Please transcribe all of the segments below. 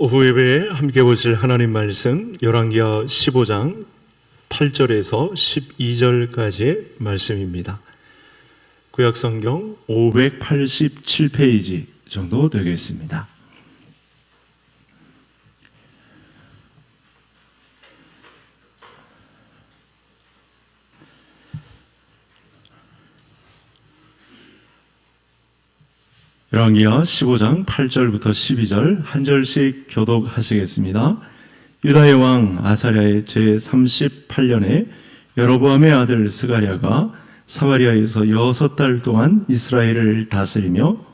오후 예배에 함께 보실 하나님 말씀 열왕기하 15장 8절에서 12절까지의 말씀입니다. 구약성경 587페이지 정도 되겠습니다. 열왕기하 15장 8절부터 12절 한 절씩 교독하시겠습니다. 유다의 왕 아사랴의 제38년에 여로보암의 아들 스가랴가 사마리아에서 6달 동안 이스라엘을 다스리며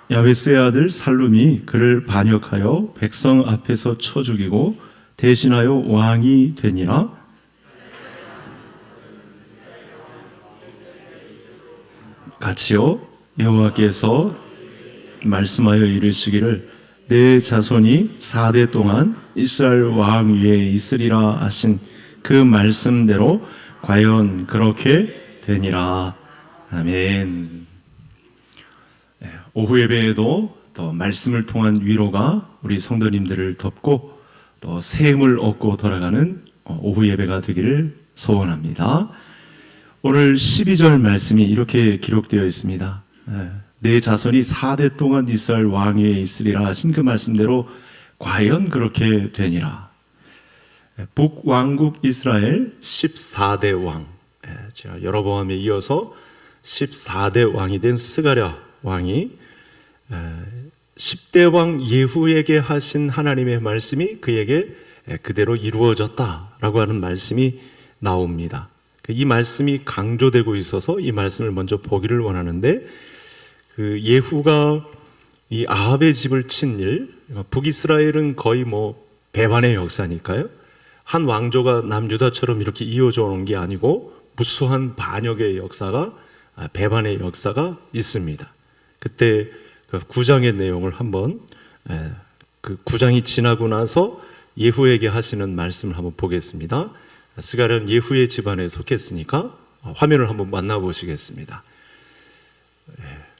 야베스의 아들 살룸이 그를 반역하여 백성 앞에서 쳐 죽이고 대신하여 왕이 되니라. 같이요 여호와께서 말씀하여 이르시기를 내 자손이 4대 동안 이스라엘 왕 위에 있으리라 하신 그 말씀대로 과연 그렇게 되니라. 아멘. 오후 예배에도 또 말씀을 통한 위로가 우리 성도님들을 덮고 또 새 힘을 얻고 돌아가는 오후 예배가 되기를 소원합니다. 오늘 12절 말씀이 이렇게 기록되어 있습니다. 내 자손이 4대 동안 이스라엘 왕 위에 있으리라 하신 그 말씀대로 과연 그렇게 되니라. 북왕국 이스라엘 14대 왕, 제가 여로보암에 이어서 14대 왕이 된 스가랴 왕이 10대 왕 예후에게 하신 하나님의 말씀이 그에게 그대로 이루어졌다라고 하는 말씀이 나옵니다. 이 말씀이 강조되고 있어서 이 말씀을 먼저 보기를 원하는데, 그 예후가 이 아합의 집을 친 일, 북이스라엘은 거의 배반의 역사니까요. 한 왕조가 남유다처럼 이렇게 이어져 오는 게 아니고 무수한 반역의 역사가, 배반의 역사가 있습니다. 그때 그 9장의 내용을 한번, 그 9장이 지나고 나서 예후에게 하시는 말씀을 한번 보겠습니다. 스가랴는 예후의 집안에 속했으니까 화면을 한번 만나보시겠습니다.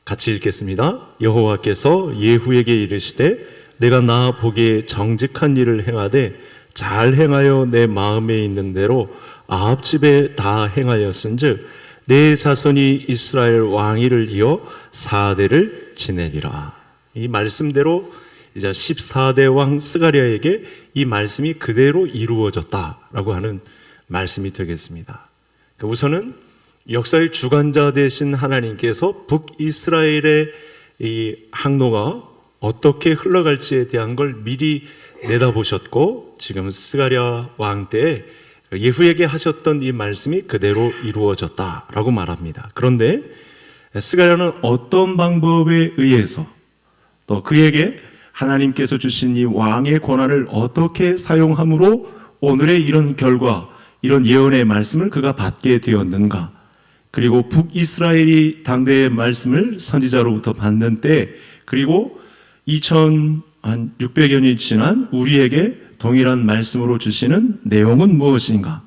같이 읽겠습니다. 여호와께서 예후에게 이르시되 내가 나 보기에 정직한 일을 행하되 잘 행하여 내 마음에 있는 대로 아합 집에 다 행하였은즉 내 자손이 이스라엘 왕위를 이어 4대를 지내리라. 이 말씀대로 이제 14대 왕 스가랴에게 이 말씀이 그대로 이루어졌다라고 하는 말씀이 되겠습니다. 우선은 역사의 주관자 되신 하나님께서 북이스라엘의 이 항로가 어떻게 흘러갈지에 대한 걸 미리 내다보셨고, 지금 스가랴 왕 때에 예후에게 하셨던 이 말씀이 그대로 이루어졌다라고 말합니다. 그런데 스가랴는 어떤 방법에 의해서 또 그에게 하나님께서 주신 이 왕의 권한을 어떻게 사용함으로 오늘의 이런 결과, 이런 예언의 말씀을 그가 받게 되었는가? 그리고 북이스라엘이 당대의 말씀을 선지자로부터 받는 때, 그리고 2600년이 지난 우리에게 동일한 말씀으로 주시는 내용은 무엇인가?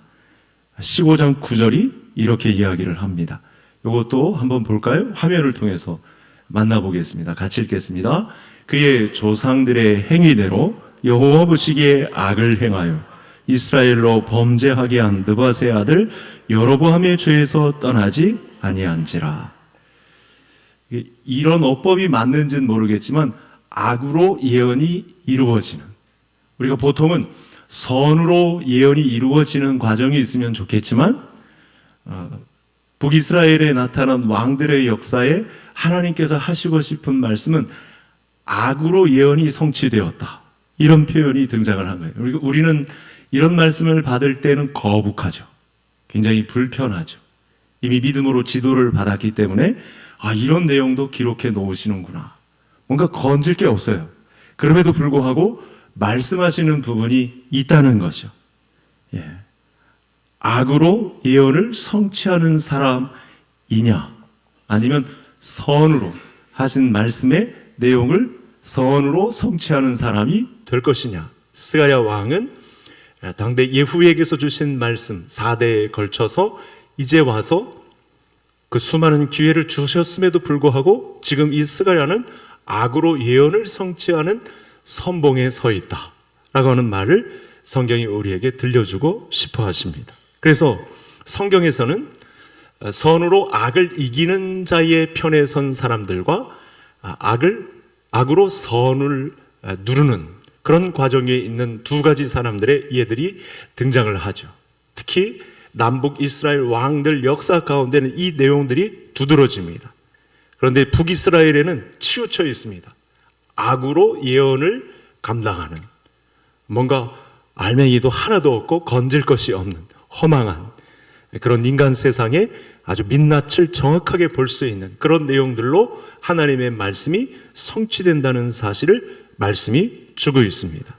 15장 9절이 이렇게 이야기를 합니다. 이것도 한번 볼까요? 화면을 통해서 만나보겠습니다. 같이 읽겠습니다. 그의 조상들의 행위대로 여호와 보시기에 악을 행하여 이스라엘로 범죄하게 한 느밧의 아들 여로보암의 죄에서 떠나지 아니한지라. 이런 어법이 맞는지는 모르겠지만 악으로 예언이 이루어지는, 우리가 보통은 선으로 예언이 이루어지는 과정이 있으면 좋겠지만 북이스라엘에 나타난 왕들의 역사에 하나님께서 하시고 싶은 말씀은 악으로 예언이 성취되었다, 이런 표현이 등장을 한 거예요. 우리는 이런 말씀을 받을 때는 거북하죠. 굉장히 불편하죠. 이미 믿음으로 지도를 받았기 때문에 이런 내용도 기록해 놓으시는구나, 뭔가 건질 게 없어요. 그럼에도 불구하고 말씀하시는 부분이 있다는 것이죠. 악으로 예언을 성취하는 사람이냐, 아니면 선으로 하신 말씀의 내용을 선으로 성취하는 사람이 될 것이냐. 스가랴 왕은 당대 예후에게서 주신 말씀 4대에 걸쳐서 이제 와서 그 수많은 기회를 주셨음에도 불구하고 지금 이 스가랴는 악으로 예언을 성취하는 선봉에 서 있다 라고 하는 말을 성경이 우리에게 들려주고 싶어 하십니다. 그래서 성경에서는 선으로 악을 이기는 자의 편에 선 사람들과 악으로 선을 누르는 그런 과정에 있는 두 가지 사람들의 예들이 등장을 하죠. 특히 남북 이스라엘 왕들 역사 가운데는 이 내용들이 두드러집니다. 그런데 북이스라엘에는 치우쳐 있습니다. 악으로 예언을 감당하는, 뭔가 알맹이도 하나도 없고 건질 것이 없는 허망한 그런 인간 세상에 아주 민낯을 정확하게 볼 수 있는 그런 내용들로 하나님의 말씀이 성취된다는 사실을 말씀이 주고 있습니다.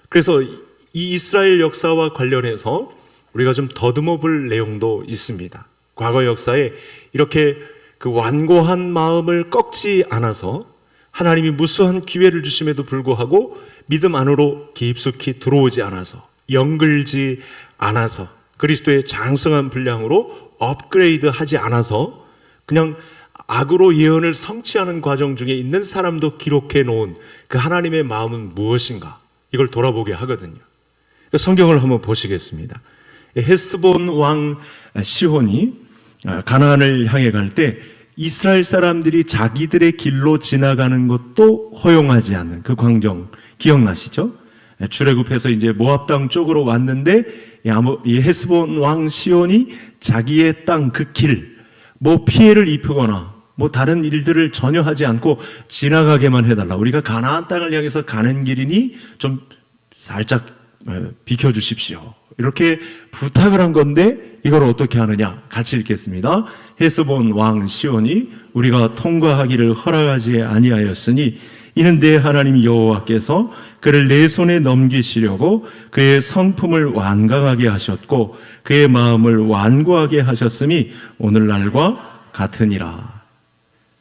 그래서 이 이스라엘 역사와 관련해서 우리가 좀 더듬어 볼 내용도 있습니다. 과거 역사에 이렇게 그 완고한 마음을 꺾지 않아서 하나님이 무수한 기회를 주심에도 불구하고 믿음 안으로 깊숙이 들어오지 않아서, 연글지 않아서, 그리스도의 장성한 분량으로 업그레이드 하지 않아서 그냥 악으로 예언을 성취하는 과정 중에 있는 사람도 기록해 놓은 그 하나님의 마음은 무엇인가, 이걸 돌아보게 하거든요. 성경을 한번 보시겠습니다. 헤스본 왕 시혼이 가나안을 향해 갈 때 이스라엘 사람들이 자기들의 길로 지나가는 것도 허용하지 않는 그 광경 기억나시죠? 출애굽해서 이제 모압 땅 쪽으로 왔는데 이 헤스본 왕 시온이 자기의 땅 그 길, 뭐 피해를 입히거나 뭐 다른 일들을 전혀 하지 않고 지나가게만 해달라. 우리가 가나안 땅을 향해서 가는 길이니 좀 살짝 비켜주십시오. 이렇게 부탁을 한 건데 이걸 어떻게 하느냐? 같이 읽겠습니다. 헤스본 왕 시온이 우리가 통과하기를 허락하지 아니하였으니 이는 내 하나님 여호와께서 그를 내 손에 넘기시려고 그의 성품을 완강하게 하셨고 그의 마음을 완고하게 하셨음이 오늘날과 같으니라.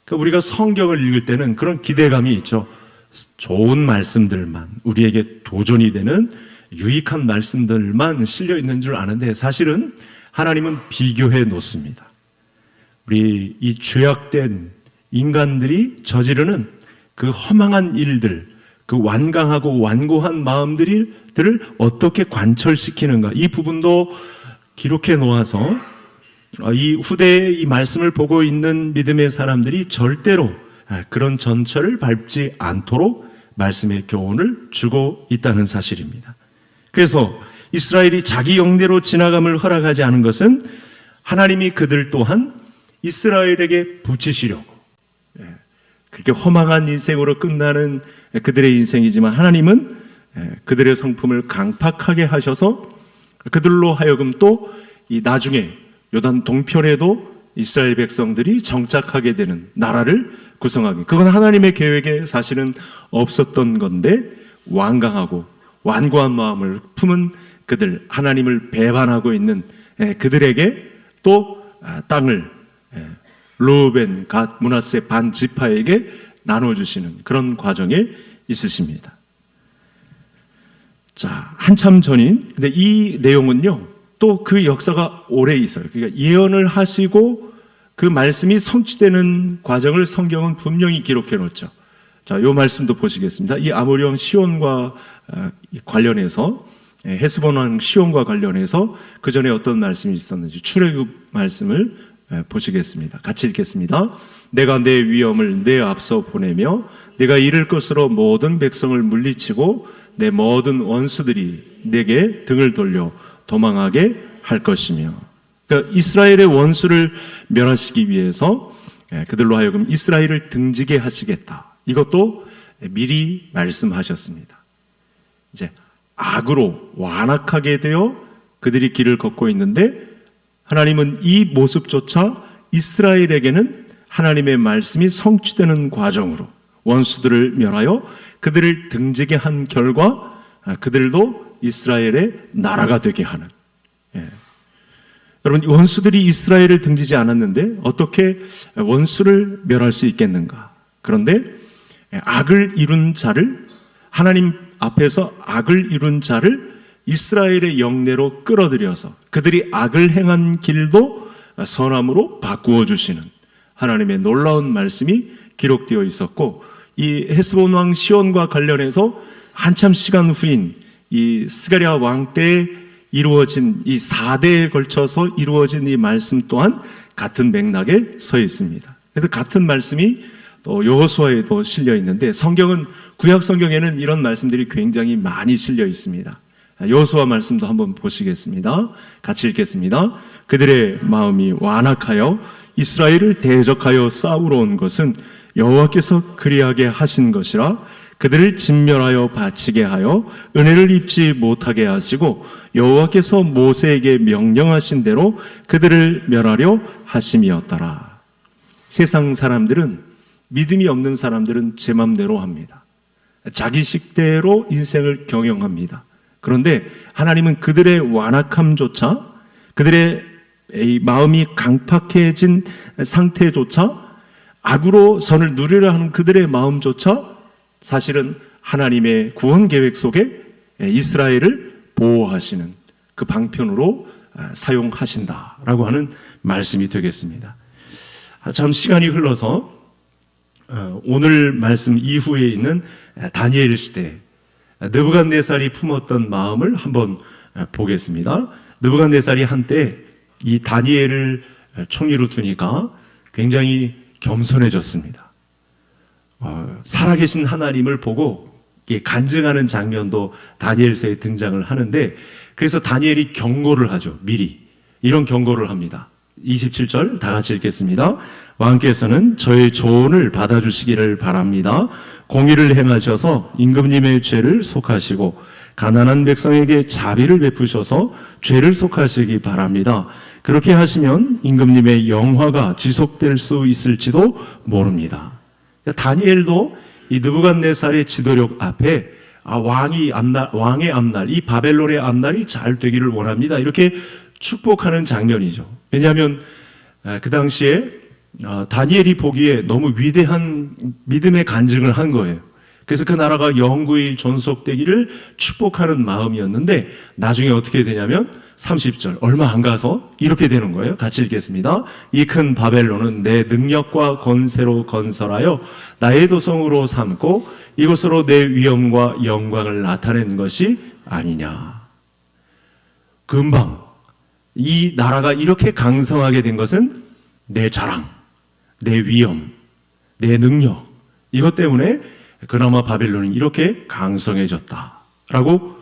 그러니까 우리가 성경을 읽을 때는 그런 기대감이 있죠. 좋은 말씀들만, 우리에게 도전이 되는 유익한 말씀들만 실려 있는 줄 아는데 사실은 하나님은 비교해 놓습니다. 우리 이 죄악된 인간들이 저지르는 그 허망한 일들, 그 완강하고 완고한 마음들을 어떻게 관철시키는가, 이 부분도 기록해 놓아서 이 후대의 이 말씀을 보고 있는 믿음의 사람들이 절대로 그런 전철을 밟지 않도록 말씀의 교훈을 주고 있다는 사실입니다. 그래서 이스라엘이 자기 영대로 지나감을 허락하지 않은 것은 하나님이 그들 또한 이스라엘에게 붙이시려고, 그렇게 허망한 인생으로 끝나는 그들의 인생이지만 하나님은 그들의 성품을 강팍하게 하셔서 그들로 하여금 또 이 나중에 요단 동편에도 이스라엘 백성들이 정착하게 되는 나라를 구성하기, 그건 하나님의 계획에 사실은 없었던 건데 완강하고 완고한 마음을 품은 그들, 하나님을 배반하고 있는 그들에게 또 땅을 르우벤, 갓, 므낫세 반 지파에게 나눠주시는 그런 과정에 있으십니다. 자, 한참 전인, 근데 이 내용은요, 또 그 역사가 오래 있어요. 그러니까 예언을 하시고 그 말씀이 성취되는 과정을 성경은 분명히 기록해 놓죠. 자, 요 말씀도 보시겠습니다. 이 아모리 왕 시온과 관련해서, 헤스본 왕 시온과 관련해서 그 전에 어떤 말씀이 있었는지 출애굽 말씀을 보시겠습니다. 같이 읽겠습니다. 내가 내 위엄을 내 앞서 보내며 내가 이를 것으로 모든 백성을 물리치고 내 모든 원수들이 내게 등을 돌려 도망하게 할 것이며, 그러니까 이스라엘의 원수를 멸하시기 위해서 그들로 하여금 이스라엘을 등지게 하시겠다. 이것도 미리 말씀하셨습니다. 이제 악으로 완악하게 되어 그들이 길을 걷고 있는데 하나님은 이 모습조차 이스라엘에게는 하나님의 말씀이 성취되는 과정으로 원수들을 멸하여 그들을 등지게 한 결과 그들도 이스라엘의 나라가 되게 하는. 여러분, 원수들이 이스라엘을 등지지 않았는데 어떻게 원수를 멸할 수 있겠는가? 그런데 악을 이룬 자를, 하나님 앞에서 악을 이룬 자를 이스라엘의 영내로 끌어들여서 그들이 악을 행한 길도 선함으로 바꾸어 주시는 하나님의 놀라운 말씀이 기록되어 있었고, 이 헤스본 왕 시온과 관련해서 한참 시간 후인 이 스가랴 왕 때에 이루어진 이 4대에 걸쳐서 이루어진 이 말씀 또한 같은 맥락에 서 있습니다. 그래서 같은 말씀이 또 여호수아에도 실려 있는데, 성경은 구약 성경에는 이런 말씀들이 굉장히 많이 실려 있습니다. 여호수아 말씀도 한번 보시겠습니다. 같이 읽겠습니다. 그들의 마음이 완악하여 이스라엘을 대적하여 싸우러 온 것은 여호와께서 그리하게 하신 것이라. 그들을 진멸하여 바치게 하여 은혜를 입지 못하게 하시고 여호와께서 모세에게 명령하신 대로 그들을 멸하려 하심이었더라. 세상 사람들은, 믿음이 없는 사람들은 제 맘대로 합니다. 자기 식대로 인생을 경영합니다. 그런데 하나님은 그들의 완악함조차, 그들의 마음이 강팍해진 상태조차, 악으로 선을 누리려 하는 그들의 마음조차 사실은 하나님의 구원 계획 속에 이스라엘을 보호하시는 그 방편으로 사용하신다라고 하는 말씀이 되겠습니다. 참 시간이 흘러서 오늘 말씀 이후에 있는 다니엘 시대, 느부갓네살이 품었던 마음을 한번 보겠습니다. 느부갓네살이 한때 이 다니엘을 총리로 두니까 굉장히 겸손해졌습니다. 살아계신 하나님을 보고 간증하는 장면도 다니엘서에 등장을 하는데, 그래서 다니엘이 경고를 하죠. 미리 이런 경고를 합니다. 27절 다 같이 읽겠습니다. 왕께서는 저의 조언을 받아주시기를 바랍니다. 공의를 행하셔서 임금님의 죄를 속하시고 가난한 백성에게 자비를 베푸셔서 죄를 속하시기 바랍니다. 그렇게 하시면 임금님의 영화가 지속될 수 있을지도 모릅니다. 다니엘도 이 느부갓네살의 지도력 앞에 왕의 앞날, 이 바벨론의 앞날이 잘 되기를 원합니다. 이렇게 축복하는 장면이죠. 왜냐하면 그 당시에 다니엘이 보기에 너무 위대한 믿음의 간증을 한 거예요. 그래서 그 나라가 영구히 존속되기를 축복하는 마음이었는데, 나중에 어떻게 되냐면 30절 얼마 안 가서 이렇게 되는 거예요. 같이 읽겠습니다. 이 큰 바벨론은 내 능력과 권세로 건설하여 나의 도성으로 삼고 이곳으로 내 위엄과 영광을 나타낸 것이 아니냐. 금방 이 나라가 이렇게 강성하게 된 것은 내 자랑, 내 위엄, 내 능력, 이것 때문에 그나마 바벨론이 이렇게 강성해졌다라고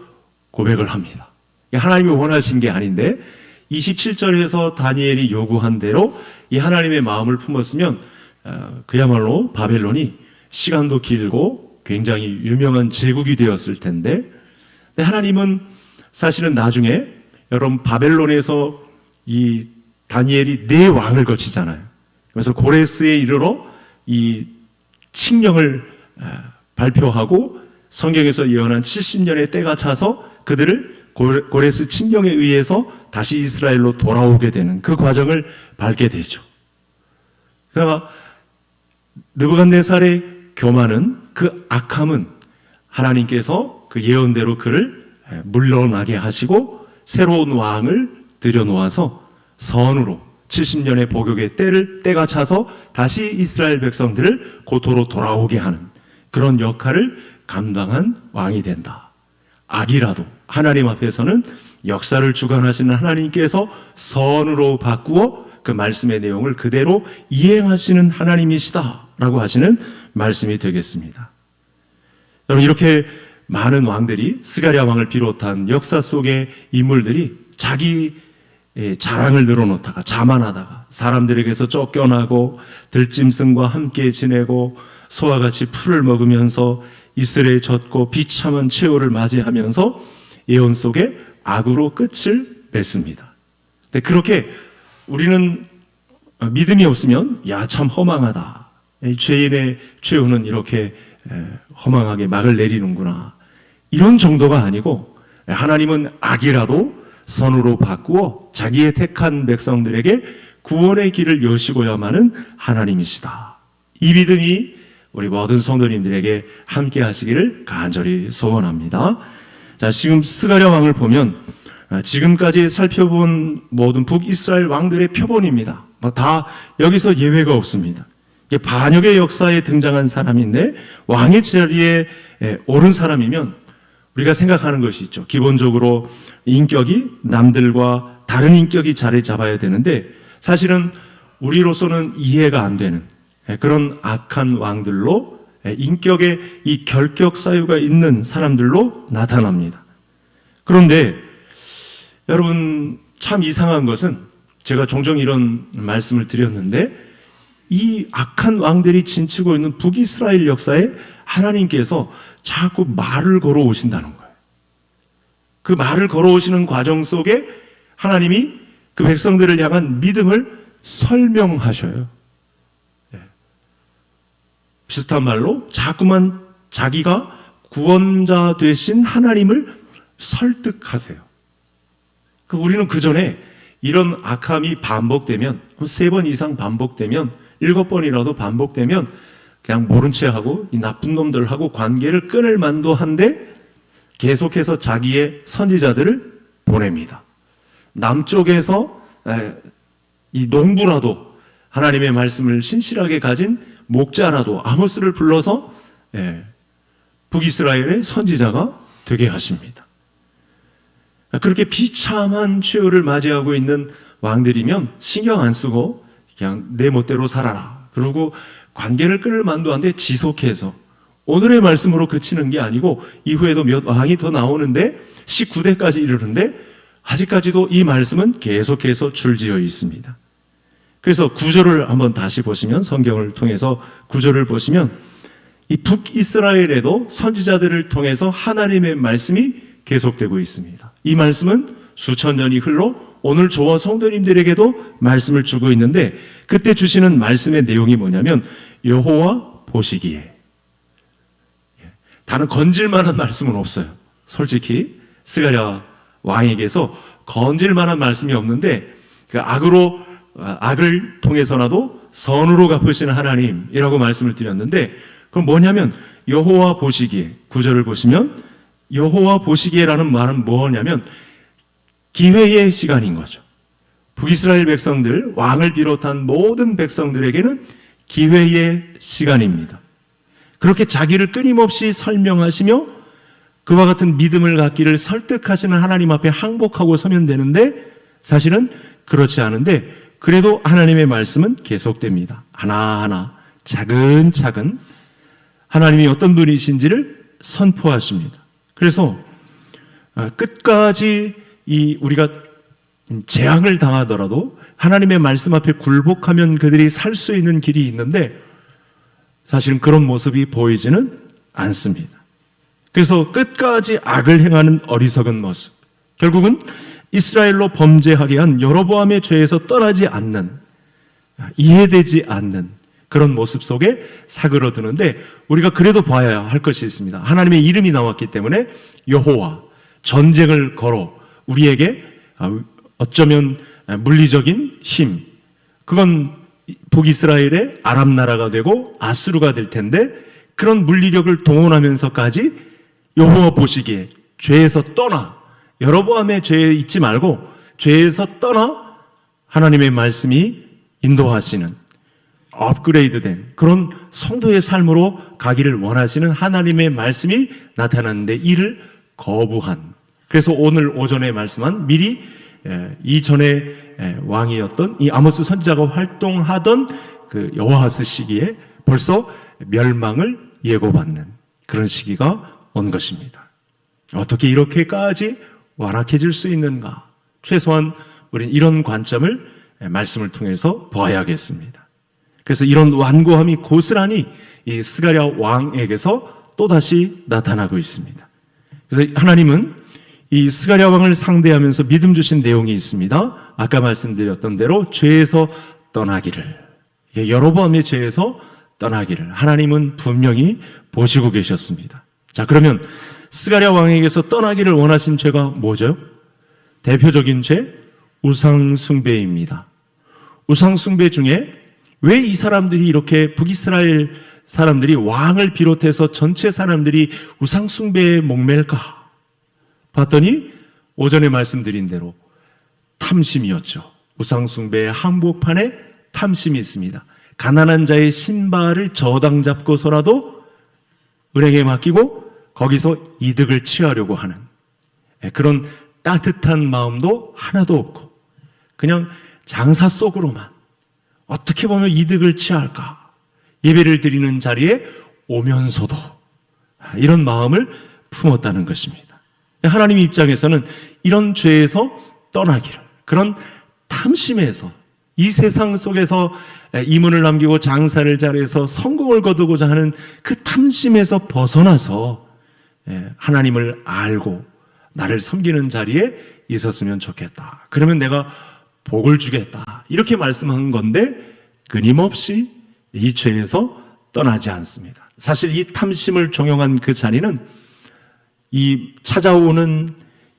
고백을 합니다. 하나님이 원하신 게 아닌데 27절에서 다니엘이 요구한 대로 이 하나님의 마음을 품었으면 그야말로 바벨론이 시간도 길고 굉장히 유명한 제국이 되었을 텐데, 근데 하나님은 사실은 나중에 여러분 바벨론에서 이 다니엘이 4왕을 거치잖아요. 그래서 고레스에 이르러 이 칙령을 발표하고 성경에서 예언한 70년의 때가 차서 그들을 고레스 칙령에 의해서 다시 이스라엘로 돌아오게 되는 그 과정을 밟게 되죠. 그러나 느부갓네살의 교만은, 그 악함은 하나님께서 그 예언대로 그를 물러나게 하시고 새로운 왕을 들여놓아서 선으로 70년의 복역의 때가 차서 다시 이스라엘 백성들을 고토로 돌아오게 하는 그런 역할을 감당한 왕이 된다. 악이라도 하나님 앞에서는 역사를 주관하시는 하나님께서 선으로 바꾸어 그 말씀의 내용을 그대로 이행하시는 하나님이시다라고 하시는 말씀이 되겠습니다. 여러분, 이렇게 많은 왕들이, 스가랴 왕을 비롯한 역사 속의 인물들이 자기 자랑을 늘어놓다가 자만하다가 사람들에게서 쫓겨나고 들짐승과 함께 지내고 소와 같이 풀을 먹으면서 이슬에 젖고 비참한 최후를 맞이하면서 예언 속에 악으로 끝을 맺습니다. 근데 그렇게 우리는 믿음이 없으면 야, 참 허망하다. 죄인의 최후는 이렇게 허망하게 막을 내리는구나. 이런 정도가 아니고, 하나님은 악이라도 선으로 바꾸어 자기의 택한 백성들에게 구원의 길을 여시고야만은 하나님이시다. 이 믿음이 우리 모든 성도님들에게 함께 하시기를 간절히 소원합니다. 자, 지금 스가랴 왕을 보면 지금까지 살펴본 모든 북이스라엘 왕들의 표본입니다. 다 여기서 예외가 없습니다. 이게 반역의 역사에 등장한 사람인데 왕의 자리에 오른 사람이면 우리가 생각하는 것이 있죠. 기본적으로 인격이 남들과 다른 인격이 자리 잡아야 되는데 사실은 우리로서는 이해가 안 되는 그런 악한 왕들로 인격에 이 결격 사유가 있는 사람들로 나타납니다. 그런데 여러분 참 이상한 것은 제가 종종 이런 말씀을 드렸는데 이 악한 왕들이 진치고 있는 북이스라엘 역사에 하나님께서 자꾸 말을 걸어오신다는 거예요. 그 말을 걸어오시는 과정 속에 하나님이 그 백성들을 향한 믿음을 설명하셔요. 비슷한 말로 자꾸만 자기가 구원자 되신 하나님을 설득하세요. 우리는 그 전에 이런 악함이 반복되면 3번 이상 반복되면 7번이라도 반복되면 그냥 모른 채 하고 이 나쁜 놈들하고 관계를 끊을 만도 한데 계속해서 자기의 선지자들을 보냅니다. 남쪽에서 이 농부라도 하나님의 말씀을 신실하게 가진 목자라도 아모스를 불러서 북이스라엘의 선지자가 되게 하십니다. 그렇게 비참한 최후를 맞이하고 있는 왕들이면 신경 안 쓰고 그냥 내 멋대로 살아라. 그리고 관계를 끊을 만도 한데 지속해서 오늘의 말씀으로 그치는 게 아니고 이후에도 몇 왕이 더 나오는데 19대까지 이르는데 아직까지도 이 말씀은 계속해서 줄지어 있습니다. 그래서 구절을 한번 다시 보시면 성경을 통해서 구절을 보시면 이 북이스라엘에도 선지자들을 통해서 하나님의 말씀이 계속되고 있습니다. 이 말씀은 수천 년이 흘러 오늘 저와 성도님들에게도 말씀을 주고 있는데 그때 주시는 말씀의 내용이 뭐냐면 여호와 보시기에 다른 건질 만한 말씀은 없어요. 솔직히 스가랴 왕에게서 건질 만한 말씀이 없는데 그 악을 통해서라도 선으로 갚으시는 하나님이라고 말씀을 드렸는데 그럼 뭐냐면 여호와 보시기에 9절을 보시면 여호와 보시기에라는 말은 뭐냐면 기회의 시간인 거죠. 북이스라엘 백성들, 왕을 비롯한 모든 백성들에게는 기회의 시간입니다. 그렇게 자기를 끊임없이 설명하시며 그와 같은 믿음을 갖기를 설득하시는 하나님 앞에 항복하고 서면 되는데 사실은 그렇지 않은데 그래도 하나님의 말씀은 계속됩니다. 하나하나 차근차근 하나님이 어떤 분이신지를 선포하십니다. 그래서 끝까지 우리가 재앙을 당하더라도 하나님의 말씀 앞에 굴복하면 그들이 살 수 있는 길이 있는데 사실은 그런 모습이 보이지는 않습니다. 그래서 끝까지 악을 행하는 어리석은 모습, 결국은 이스라엘로 범죄하게 한 여로보암의 죄에서 떠나지 않는, 이해되지 않는 그런 모습 속에 사그러드는데 우리가 그래도 봐야 할 것이 있습니다. 하나님의 이름이 나왔기 때문에 여호와, 전쟁을 걸어 우리에게 어쩌면 물리적인 힘, 그건 북이스라엘의 아람 나라가 되고 아수르가 될 텐데 그런 물리력을 동원하면서까지 여호와 보시기에 죄에서 떠나, 여로보암의 죄에 있지 말고 죄에서 떠나 하나님의 말씀이 인도하시는 업그레이드된 그런 성도의 삶으로 가기를 원하시는 하나님의 말씀이 나타났는데 이를 거부한, 그래서 오늘 오전에 말씀한 미리 이전에 왕이었던 이 아모스 선지자가 활동하던 그 여호아스 시기에 벌써 멸망을 예고받는 그런 시기가 온 것입니다. 어떻게 이렇게까지 완악해질 수 있는가? 최소한 우리는 이런 관점을 말씀을 통해서 봐야겠습니다. 그래서 이런 완고함이 고스란히 이 스가랴 왕에게서 또다시 나타나고 있습니다. 그래서 하나님은 이 스가랴 왕을 상대하면서 믿음 주신 내용이 있습니다. 아까 말씀드렸던 대로 죄에서 떠나기를, 여로보암의 죄에서 떠나기를 하나님은 분명히 보시고 계셨습니다. 자, 그러면 스가랴 왕에게서 떠나기를 원하신 죄가 뭐죠? 대표적인 죄, 우상 숭배입니다. 우상 숭배 중에 왜 이 사람들이 이렇게 북이스라엘 사람들이 왕을 비롯해서 전체 사람들이 우상 숭배에 목맬까? 봤더니 오전에 말씀드린 대로 탐심이었죠. 우상숭배의 한복판에 탐심이 있습니다. 가난한 자의 신발을 저당 잡고서라도 은행에 맡기고 거기서 이득을 취하려고 하는 그런 따뜻한 마음도 하나도 없고 그냥 장사 속으로만 어떻게 보면 이득을 취할까 예배를 드리는 자리에 오면서도 이런 마음을 품었다는 것입니다. 하나님 입장에서는 이런 죄에서 떠나기를, 그런 탐심에서 이 세상 속에서 이문을 남기고 장사를 잘해서 성공을 거두고자 하는 그 탐심에서 벗어나서 하나님을 알고 나를 섬기는 자리에 있었으면 좋겠다. 그러면 내가 복을 주겠다. 이렇게 말씀한 건데 끊임없이 이 죄에서 떠나지 않습니다. 사실 이 탐심을 종용한 그 자리는 이 찾아오는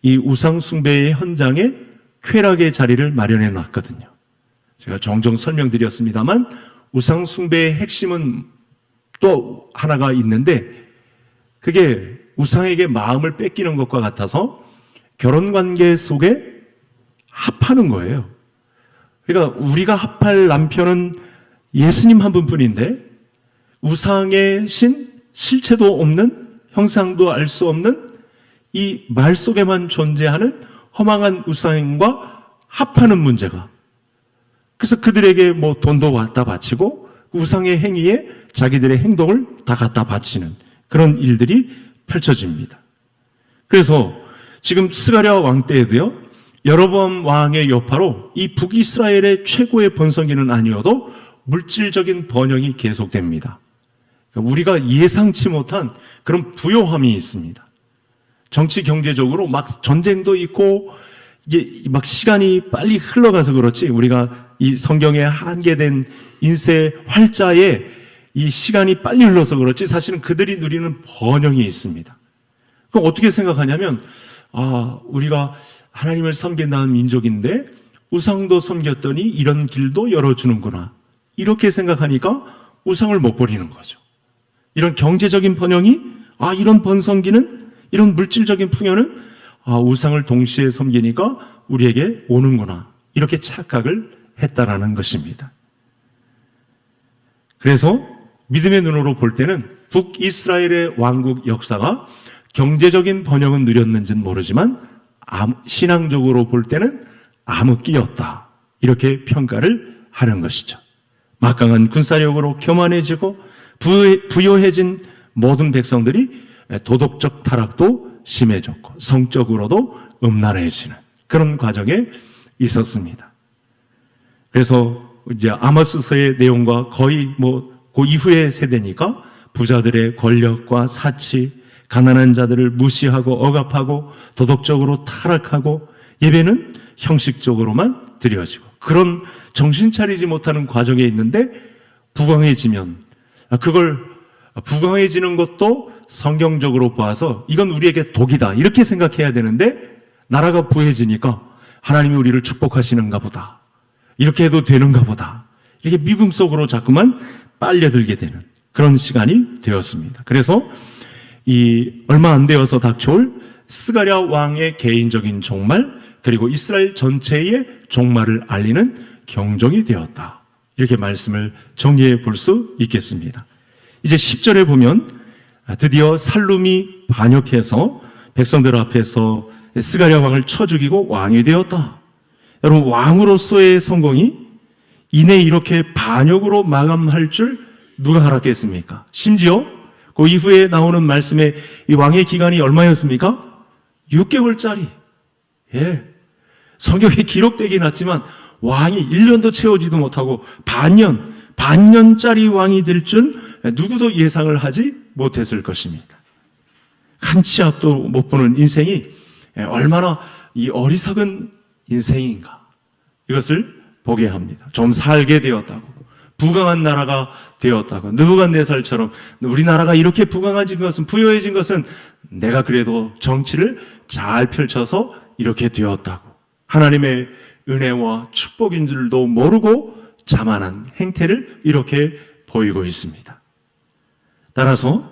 이 우상숭배의 현장에 쾌락의 자리를 마련해 놨거든요. 제가 종종 설명드렸습니다만 우상숭배의 핵심은 또 하나가 있는데 그게 우상에게 마음을 뺏기는 것과 같아서 결혼관계 속에 합하는 거예요. 그러니까 우리가 합할 남편은 예수님 한 분뿐인데 우상의 신, 실체도 없는, 형상도 알 수 없는 이 말 속에만 존재하는 허망한 우상과 합하는 문제가, 그래서 그들에게 뭐 돈도 갖다 바치고 우상의 행위에 자기들의 행동을 다 갖다 바치는 그런 일들이 펼쳐집니다. 그래서 지금 스가랴 왕 때에도요, 여로보암 왕의 여파로 이 북이스라엘의 최고의 번성기는 아니어도 물질적인 번영이 계속됩니다. 그러니까 우리가 예상치 못한 그런 부요함이 있습니다. 정치 경제적으로 막 전쟁도 있고 이게 막 시간이 빨리 흘러가서 그렇지 우리가 이 성경에 한계된 인쇄 활자에 이 시간이 빨리 흘러서 그렇지 사실은 그들이 누리는 번영이 있습니다. 그럼 어떻게 생각하냐면 우리가 하나님을 섬긴다는 민족인데 우상도 섬겼더니 이런 길도 열어주는구나 이렇게 생각하니까 우상을 못 버리는 거죠. 이런 경제적인 번영이 이런 번성기는 이런 물질적인 풍요는 우상을 동시에 섬기니까 우리에게 오는구나 이렇게 착각을 했다라는 것입니다. 그래서 믿음의 눈으로 볼 때는 북이스라엘의 왕국 역사가 경제적인 번영은 누렸는지는 모르지만 신앙적으로 볼 때는 암흑기였다 이렇게 평가를 하는 것이죠. 막강한 군사력으로 교만해지고 부요해진 모든 백성들이 도덕적 타락도 심해졌고 성적으로도 음란해지는 그런 과정에 있었습니다. 그래서 이제 아모스서의 내용과 거의 그 이후의 세대니까 부자들의 권력과 사치, 가난한 자들을 무시하고 억압하고 도덕적으로 타락하고 예배는 형식적으로만 드려지고 그런 정신 차리지 못하는 과정에 있는데 부강해지면 그걸 부강해지는 것도 성경적으로 봐서 이건 우리에게 독이다 이렇게 생각해야 되는데 나라가 부해지니까 하나님이 우리를 축복하시는가 보다 이렇게 해도 되는가 보다 이렇게 미궁 속으로 자꾸만 빨려들게 되는 그런 시간이 되었습니다. 그래서 이 얼마 안 되어서 닥쳐올 스가랴 왕의 개인적인 종말 그리고 이스라엘 전체의 종말을 알리는 경종이 되었다 이렇게 말씀을 정리해 볼 수 있겠습니다. 이제 10절에 보면 드디어 살룸이 반역해서 백성들 앞에서 스가랴 왕을 쳐 죽이고 왕이 되었다. 여러분 왕으로서의 성공이 이내 이렇게 반역으로 마감할 줄 누가 알았겠습니까? 심지어 그 이후에 나오는 말씀에 이 왕의 기간이 얼마였습니까? 6개월짜리. 성경에 기록되긴 했지만 왕이 1년도 채우지도 못하고 반년짜리 왕이 될 줄 누구도 예상을 하지 못했을 것입니다. 한 치 앞도 못 보는 인생이 얼마나 이 어리석은 인생인가 이것을 보게 합니다. 좀 살게 되었다고 부강한 나라가 되었다고 느부갓네살처럼 우리나라가 이렇게 부강해진 것은 부유해진 것은 내가 그래도 정치를 잘 펼쳐서 이렇게 되었다고 하나님의 은혜와 축복인 줄도 모르고 자만한 행태를 이렇게 보이고 있습니다. 따라서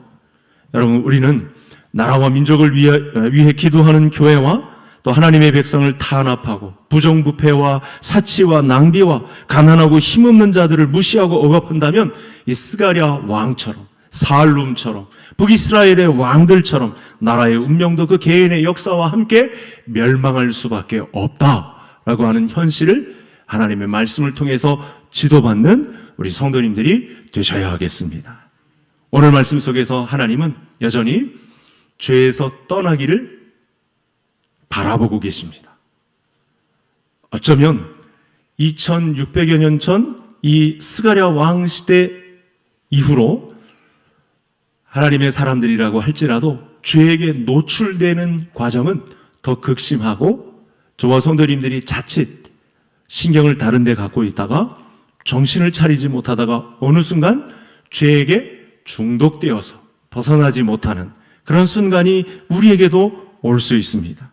여러분 우리는 나라와 민족을 위해 기도하는 교회와 또 하나님의 백성을 탄압하고 부정부패와 사치와 낭비와 가난하고 힘없는 자들을 무시하고 억압한다면 이 스가랴 왕처럼 살룸처럼 북이스라엘의 왕들처럼 나라의 운명도 그 개인의 역사와 함께 멸망할 수밖에 없다라고 하는 현실을 하나님의 말씀을 통해서 지도받는 우리 성도님들이 되셔야 하겠습니다. 오늘 말씀 속에서 하나님은 여전히 죄에서 떠나기를 바라보고 계십니다. 어쩌면 2600여 년 전 이 스가랴 왕 시대 이후로 하나님의 사람들이라고 할지라도 죄에게 노출되는 과정은 더 극심하고 저와 성도님들이 자칫 신경을 다른 데 갖고 있다가 정신을 차리지 못하다가 어느 순간 죄에게 중독되어서 벗어나지 못하는 그런 순간이 우리에게도 올 수 있습니다.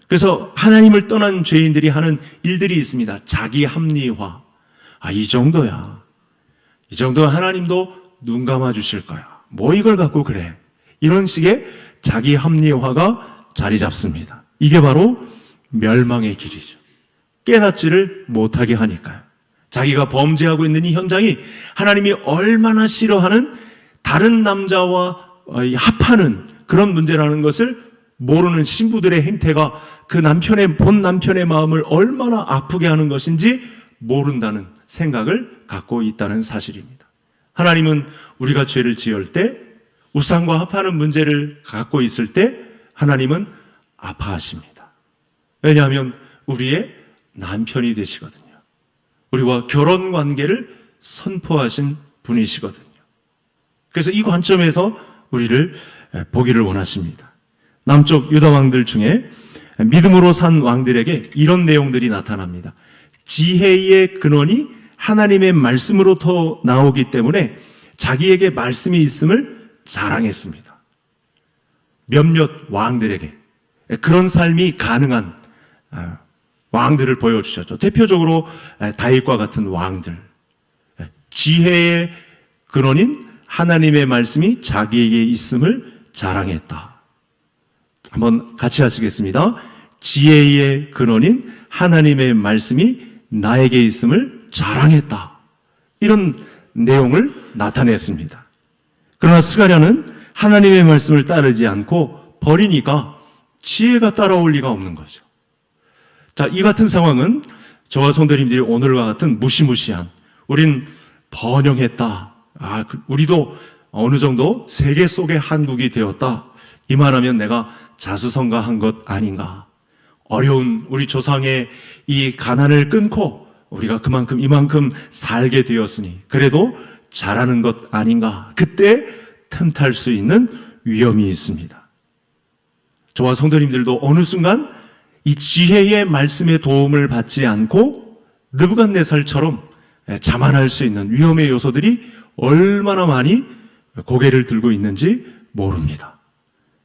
그래서 하나님을 떠난 죄인들이 하는 일들이 있습니다. 자기 합리화. 이 정도야. 이 정도 하나님도 눈 감아 주실 거야. 뭐 이걸 갖고 그래. 이런 식의 자기 합리화가 자리 잡습니다. 이게 바로 멸망의 길이죠. 깨닫지를 못하게 하니까요. 자기가 범죄하고 있는 이 현장이 하나님이 얼마나 싫어하는 다른 남자와 합하는 그런 문제라는 것을 모르는 신부들의 행태가 그 본 남편의 마음을 얼마나 아프게 하는 것인지 모른다는 생각을 갖고 있다는 사실입니다. 하나님은 우리가 죄를 지을 때 우상과 합하는 문제를 갖고 있을 때 하나님은 아파하십니다. 왜냐하면 우리의 남편이 되시거든요. 우리와 결혼 관계를 선포하신 분이시거든요. 그래서 이 관점에서 우리를 보기를 원하십니다. 남쪽 유다 왕들 중에 믿음으로 산 왕들에게 이런 내용들이 나타납니다. 지혜의 근원이 하나님의 말씀으로부터 나오기 때문에 자기에게 말씀이 있음을 자랑했습니다. 몇몇 왕들에게 그런 삶이 가능한 왕들을 보여주셨죠. 대표적으로 다윗과 같은 왕들. 지혜의 근원인 하나님의 말씀이 자기에게 있음을 자랑했다. 한번 같이 하시겠습니다. 지혜의 근원인 하나님의 말씀이 나에게 있음을 자랑했다. 이런 내용을 나타냈습니다. 그러나 스가랴는 하나님의 말씀을 따르지 않고 버리니까 지혜가 따라올 리가 없는 거죠. 자, 이 같은 상황은 저와 성도님들이 오늘과 같은 무시무시한 우린 번영했다. 우리도 어느 정도 세계 속의 한국이 되었다. 이만하면 내가 자수성가한 것 아닌가. 어려운 우리 조상의 이 가난을 끊고 우리가 이만큼 살게 되었으니 그래도 잘하는 것 아닌가. 그때 틈탈 수 있는 위험이 있습니다. 저와 성도님들도 어느 순간 이 지혜의 말씀의 도움을 받지 않고 느부갓네살처럼 자만할 수 있는 위험의 요소들이 얼마나 많이 고개를 들고 있는지 모릅니다.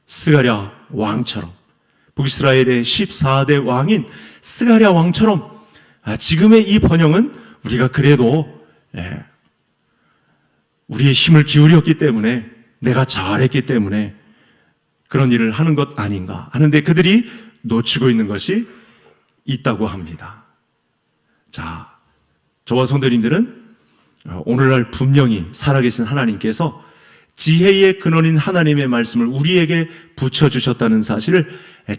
스가랴 왕처럼 북이스라엘의 14대 왕인 스가랴 왕처럼 지금의 이 번영은 우리가 그래도 우리의 힘을 기울였기 때문에 내가 잘했기 때문에 그런 일을 하는 것 아닌가 하는데 그들이 놓치고 있는 것이 있다고 합니다. 자, 저와 성도님들은 오늘날 분명히 살아계신 하나님께서 지혜의 근원인 하나님의 말씀을 우리에게 붙여주셨다는 사실을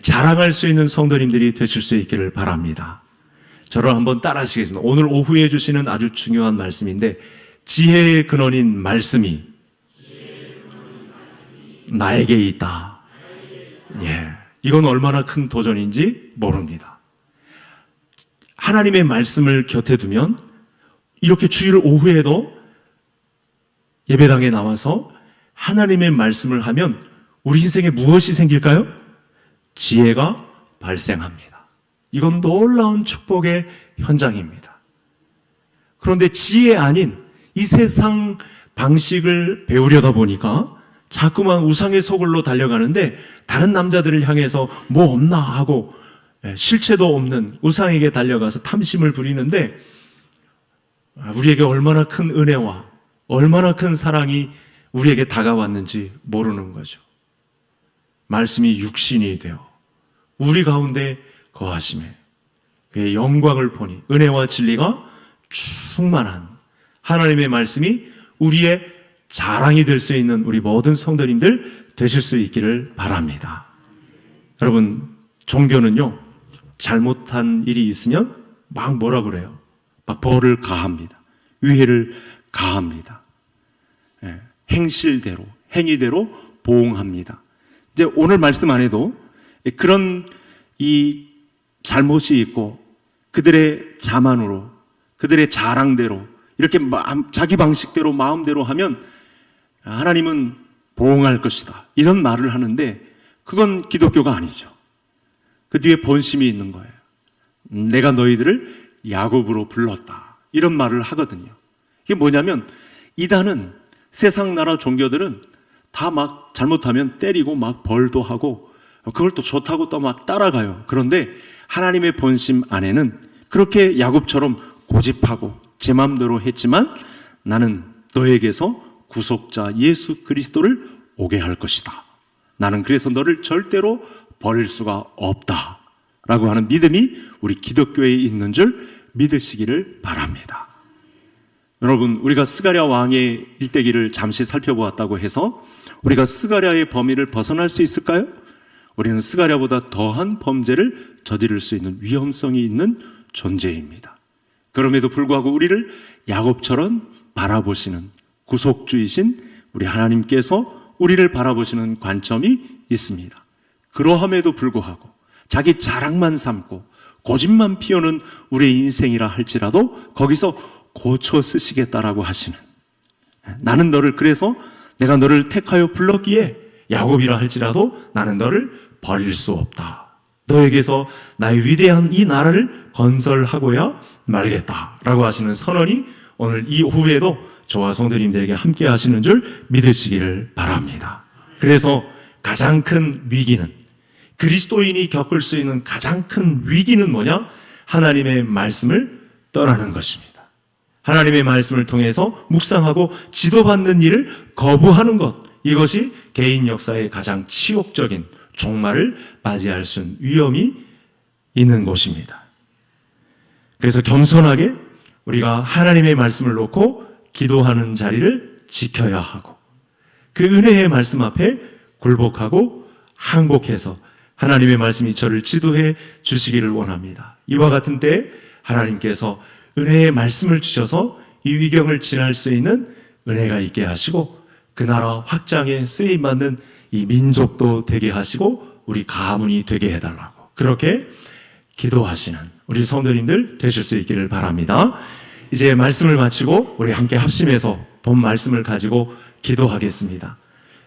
자랑할 수 있는 성도님들이 되실 수 있기를 바랍니다. 저를 한번 따라 하시겠습니다. 오늘 오후에 주시는 아주 중요한 말씀인데 지혜의 근원인 말씀이 나에게 있다. 이건 얼마나 큰 도전인지 모릅니다. 하나님의 말씀을 곁에 두면 이렇게 주일 오후에도 예배당에 나와서 하나님의 말씀을 하면 우리 인생에 무엇이 생길까요? 지혜가 발생합니다. 이건 놀라운 축복의 현장입니다. 그런데 지혜 아닌 이 세상 방식을 배우려다 보니까 자꾸만 우상의 소굴로 달려가는데 다른 남자들을 향해서 뭐 없나 하고 실체도 없는 우상에게 달려가서 탐심을 부리는데 우리에게 얼마나 큰 은혜와 얼마나 큰 사랑이 우리에게 다가왔는지 모르는 거죠. 말씀이 육신이 되어 우리 가운데 거하심에 그의 영광을 보니 은혜와 진리가 충만한 하나님의 말씀이 우리의 자랑이 될 수 있는 우리 모든 성도님들 되실 수 있기를 바랍니다. 여러분, 종교는요, 잘못한 일이 있으면 막 뭐라 그래요? 막 벌을 가합니다. 위해를 가합니다. 행실대로, 행위대로 보응합니다. 이제 오늘 말씀 안에도 그런 이 잘못이 있고 그들의 자만으로, 그들의 자랑대로 이렇게 자기 방식대로 마음대로 하면 하나님은 보응할 것이다, 이런 말을 하는데 그건 기독교가 아니죠. 그 뒤에 본심이 있는 거예요. 내가 너희들을 야곱으로 불렀다, 이런 말을 하거든요. 이게 뭐냐면 이단은, 세상 나라 종교들은 다 막 잘못하면 때리고 막 벌도 하고 그걸 또 좋다고 또 막 따라가요. 그런데 하나님의 본심 안에는 그렇게 야곱처럼 고집하고 제 마음대로 했지만 나는 너에게서 구속자 예수 그리스도를 오게 할 것이다, 나는 그래서 너를 절대로 버릴 수가 없다 라고 하는 믿음이 우리 기독교에 있는 줄 믿으시기를 바랍니다. 여러분, 우리가 스가랴 왕의 일대기를 잠시 살펴보았다고 해서 우리가 스가랴의 범위를 벗어날 수 있을까요? 우리는 스가랴보다 더한 범죄를 저지를 수 있는 위험성이 있는 존재입니다. 그럼에도 불구하고 우리를 야곱처럼 바라보시는 구속주이신 우리 하나님께서 우리를 바라보시는 관점이 있습니다. 그러함에도 불구하고 자기 자랑만 삼고 고집만 피우는 우리의 인생이라 할지라도 거기서 고쳐 쓰시겠다라고 하시는, 나는 너를, 그래서 내가 너를 택하여 불렀기에 야곱이라 할지라도 나는 너를 버릴 수 없다, 너에게서 나의 위대한 이 나라를 건설하고야 말겠다라고 하시는 선언이 오늘 이 오후에도 저와 성도님들에게 함께 하시는 줄 믿으시기를 바랍니다. 그래서 가장 큰 위기는, 그리스도인이 겪을 수 있는 가장 큰 위기는 뭐냐? 하나님의 말씀을 떠나는 것입니다. 하나님의 말씀을 통해서 묵상하고 지도받는 일을 거부하는 것, 이것이 개인 역사의 가장 치욕적인 종말을 맞이할 수 있는 위험이 있는 곳입니다. 그래서 겸손하게 우리가 하나님의 말씀을 놓고 기도하는 자리를 지켜야 하고 그 은혜의 말씀 앞에 굴복하고 항복해서 하나님의 말씀이 저를 지도해 주시기를 원합니다. 이와 같은 때에 하나님께서 은혜의 말씀을 주셔서 이 위경을 지날 수 있는 은혜가 있게 하시고 그 나라 확장에 쓰임받는 이 민족도 되게 하시고 우리 가문이 되게 해달라고 그렇게 기도하시는 우리 성도님들 되실 수 있기를 바랍니다. 이제 말씀을 마치고 우리 함께 합심해서 본 말씀을 가지고 기도하겠습니다.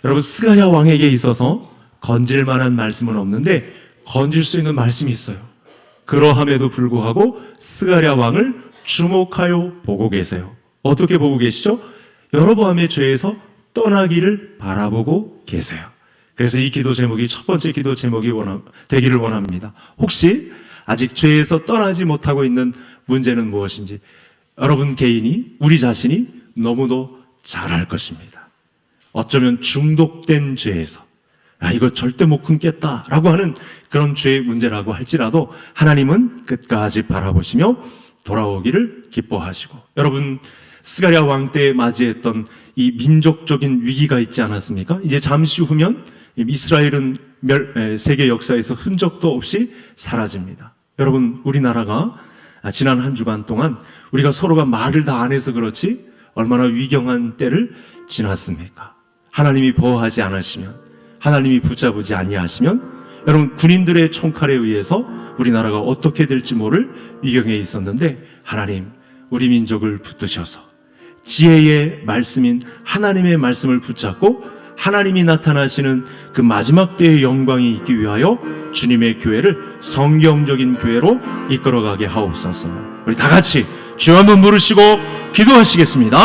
여러분, 스가랴 왕에게 있어서 건질 만한 말씀은 없는데 건질 수 있는 말씀이 있어요. 그러함에도 불구하고 스가랴 왕을 주목하여 보고 계세요. 어떻게 보고 계시죠? 여로보암의 죄에서 떠나기를 바라보고 계세요. 그래서 이 기도 제목이 첫 번째 기도 제목이 되기를 원합니다. 혹시 아직 죄에서 떠나지 못하고 있는 문제는 무엇인지 여러분 개인이, 우리 자신이 너무도 잘 알 것입니다. 어쩌면 중독된 죄에서 이거 절대 못 끊겠다라고 하는 그런 죄의 문제라고 할지라도 하나님은 끝까지 바라보시며 돌아오기를 기뻐하시고, 여러분 스가랴 왕 때 맞이했던 이 민족적인 위기가 있지 않았습니까? 이제 잠시 후면 이스라엘은 세계 역사에서 흔적도 없이 사라집니다. 여러분, 우리나라가 지난 한 주간 동안 우리가 서로가 말을 다 안 해서 그렇지 얼마나 위경한 때를 지났습니까? 하나님이 보호하지 않으시면, 하나님이 붙잡지 아니하시면 여러분 군인들의 총칼에 의해서 우리나라가 어떻게 될지 모를 위경에 있었는데 하나님 우리 민족을 붙드셔서 지혜의 말씀인 하나님의 말씀을 붙잡고 하나님이 나타나시는 그 마지막 때의 영광이 있기 위하여 주님의 교회를 성경적인 교회로 이끌어가게 하옵소서. 우리 다 같이 주여 한번 부르시고 기도하시겠습니다.